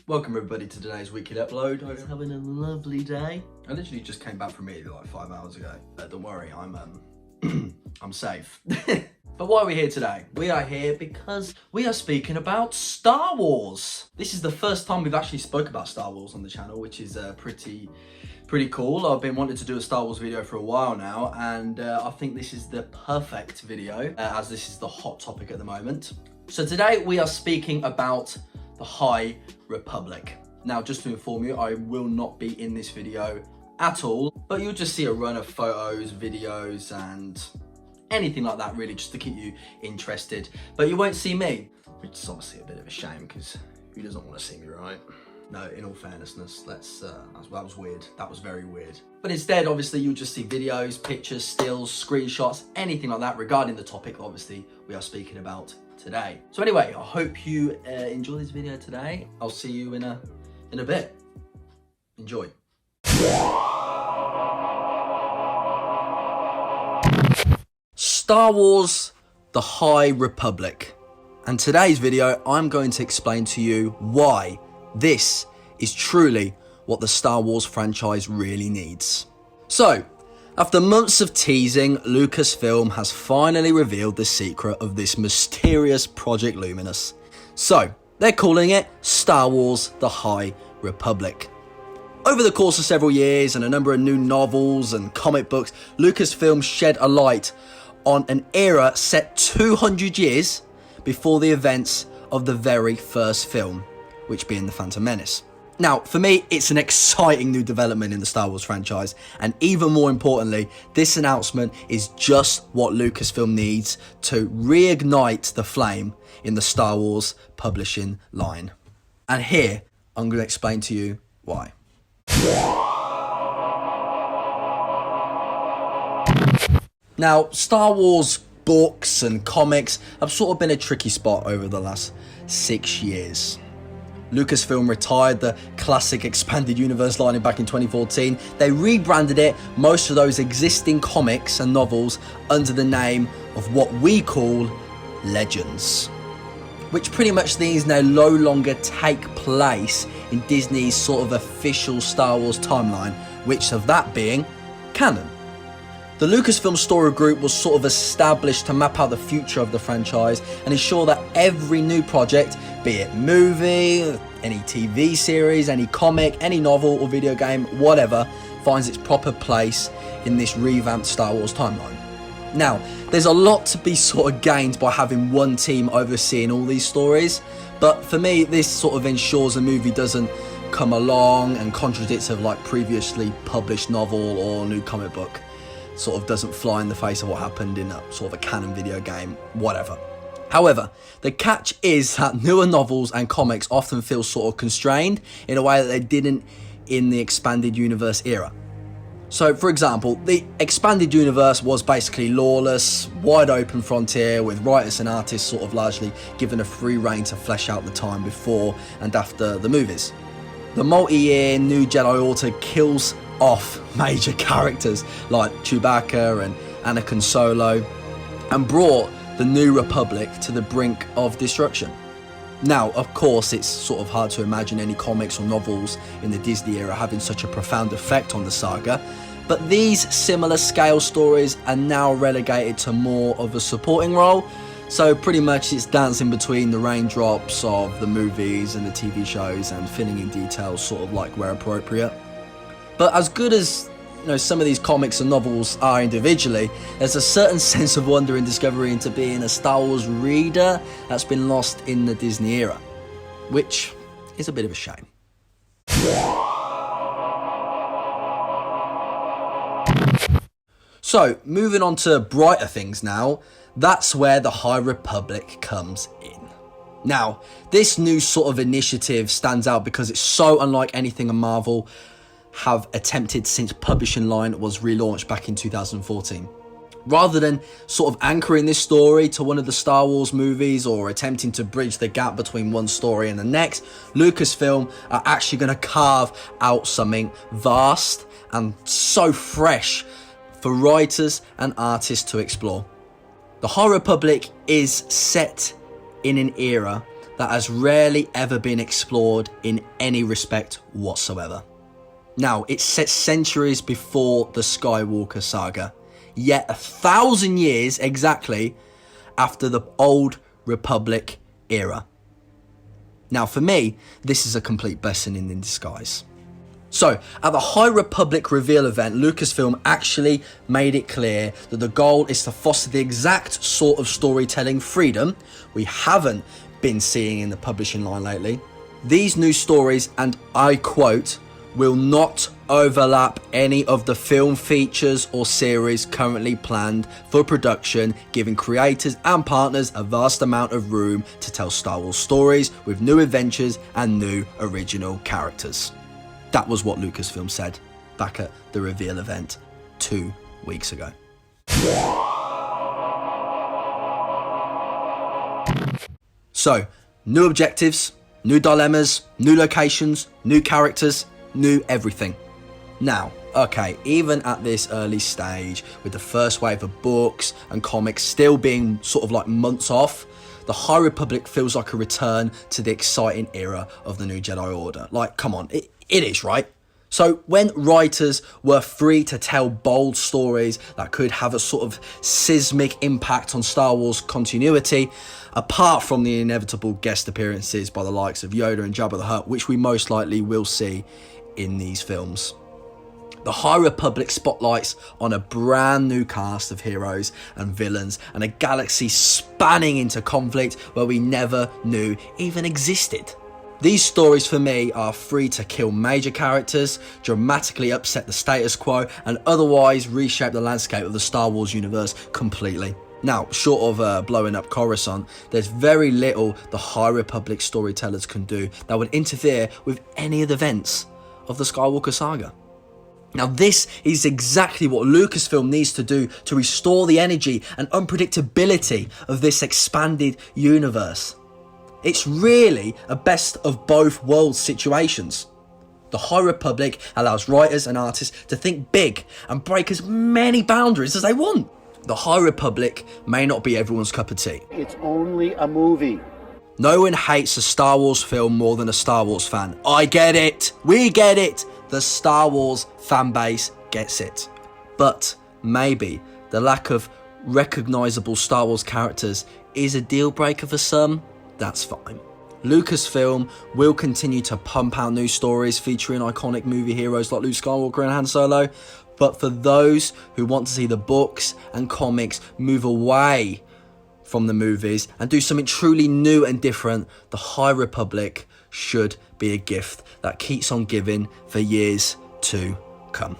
Welcome everybody to today's weekly upload. Hope you're having a lovely day. I literally just came back from Italy like 5 hours ago. Don't worry, I'm I'm safe. But why are we here today? We are here because we are speaking about Star Wars. This is the first time we've actually spoke about Star Wars on the channel, which is pretty cool. I've been wanting to do a Star Wars video for a while now, and I think this is the perfect video as this is the hot topic at the moment. So today we are speaking about the High Republic. Now, just to inform you, I will not be in this video at all, but you'll just see a run of photos, videos, and anything like that really, just to keep you interested. But you won't see me, which is obviously a bit of a shame, because who doesn't want to see me, right? No, in all fairnessness, that was weird. That was very weird. But instead, obviously, you'll just see videos, pictures, stills, screenshots, anything like that regarding the topic, obviously, we are speaking about today. So anyway, I hope you enjoy this video today. I'll see you in a bit. Enjoy. Star Wars, The High Republic. And today's video, I'm going to explain to you why this is truly what the Star Wars franchise really needs. So, after months of teasing, Lucasfilm has finally revealed the secret of this mysterious Project Luminous. So, they're calling it Star Wars: The High Republic. Over the course of several years and a number of new novels and comic books, Lucasfilm shed a light on an era set 200 years before the events of the very first film, which being The Phantom Menace. Now, for me, it's an exciting new development in the Star Wars franchise, and even more importantly, this announcement is just what Lucasfilm needs to reignite the flame in the Star Wars publishing line. And here, I'm going to explain to you why. Now, Star Wars books and comics have sort of been a tricky spot over the last 6 years. Lucasfilm retired the classic expanded universe line back in 2014. They rebranded it, most of those existing comics and novels, under the name of what we call Legends, which pretty much means they no longer take place in Disney's sort of official Star Wars timeline, which of that being canon. The Lucasfilm Story Group was sort of established to map out the future of the franchise and ensure that every new project, be it movie, any TV series, any comic, any novel or video game, whatever, finds its proper place in this revamped Star Wars timeline. Now, there's a lot to be sort of gained by having one team overseeing all these stories, but for me, this sort of ensures a movie doesn't come along and contradicts of like previously published novel or new comic book. Sort of doesn't fly in the face of what happened in a sort of a canon video game, whatever. However, the catch is that newer novels and comics often feel sort of constrained in a way that they didn't in the expanded universe era. So, for example, the expanded universe was basically lawless, wide open frontier with writers and artists sort of largely given a free rein to flesh out the time before and after the movies. The multi-year New Jedi Order kills off major characters like Chewbacca and Anakin Solo and brought the New Republic to the brink of destruction. Now, of course, it's sort of hard to imagine any comics or novels in the Disney era having such a profound effect on the saga, but these similar scale stories are now relegated to more of a supporting role, so pretty much it's dancing between the raindrops of the movies and the TV shows and filling in details sort of like where appropriate. But as good as some of these comics and novels are individually, there's a certain sense of wonder and discovery into being a Star Wars reader that's been lost in the Disney era, which is a bit of a shame. So, moving on to brighter things now, that's where the High Republic comes in. Now, this new sort of initiative stands out because it's so unlike anything a Marvel have attempted since publishing line was relaunched back in 2014. Rather than sort of anchoring this story to one of the Star Wars movies or attempting to bridge the gap between one story and the next, Lucasfilm are actually going to carve out something vast and so fresh for writers and artists to explore. The High Republic is set in an era that has rarely ever been explored in any respect whatsoever. Now, it's set centuries before the Skywalker saga, yet 1,000 years exactly after the Old Republic era. Now, for me, this is a complete blessing in disguise. So, at the High Republic reveal event, Lucasfilm actually made it clear that the goal is to foster the exact sort of storytelling freedom we haven't been seeing in the publishing line lately. These new stories, and I quote, will not overlap any of the film features or series currently planned for production, giving creators and partners a vast amount of room to tell Star Wars stories with new adventures and new original characters. That was what Lucasfilm said back at the reveal event 2 weeks ago. So, new objectives, new dilemmas, new locations, new characters, new everything. Now, okay, even at this early stage, with the first wave of books and comics still being sort of like months off, the High Republic feels like a return to the exciting era of the New Jedi Order. Like, come on, it is, right? So when writers were free to tell bold stories that could have a sort of seismic impact on Star Wars continuity, apart from the inevitable guest appearances by the likes of Yoda and Jabba the Hutt, which we most likely will see in these films. The High Republic spotlights on a brand new cast of heroes and villains and a galaxy spanning into conflict where we never knew even existed. These stories for me are free to kill major characters, dramatically upset the status quo, and otherwise reshape the landscape of the Star Wars universe completely. Now, short of blowing up Coruscant, there's very little the High Republic storytellers can do that would interfere with any of the events of the Skywalker saga. Now, this is exactly what Lucasfilm needs to do to restore the energy and unpredictability of this expanded universe. It's really a best of both worlds situations. The High Republic allows writers and artists to think big and break as many boundaries as they want. The High Republic may not be everyone's cup of tea. It's only a movie. No one hates a Star Wars film more than a Star Wars fan. I get it. We get it. The Star Wars fan base gets it. But maybe the lack of recognisable Star Wars characters is a deal breaker for some. That's fine. Lucasfilm will continue to pump out new stories featuring iconic movie heroes like Luke Skywalker and Han Solo, but for those who want to see the books and comics move away from the movies and do something truly new and different, the High Republic should be a gift that keeps on giving for years to come.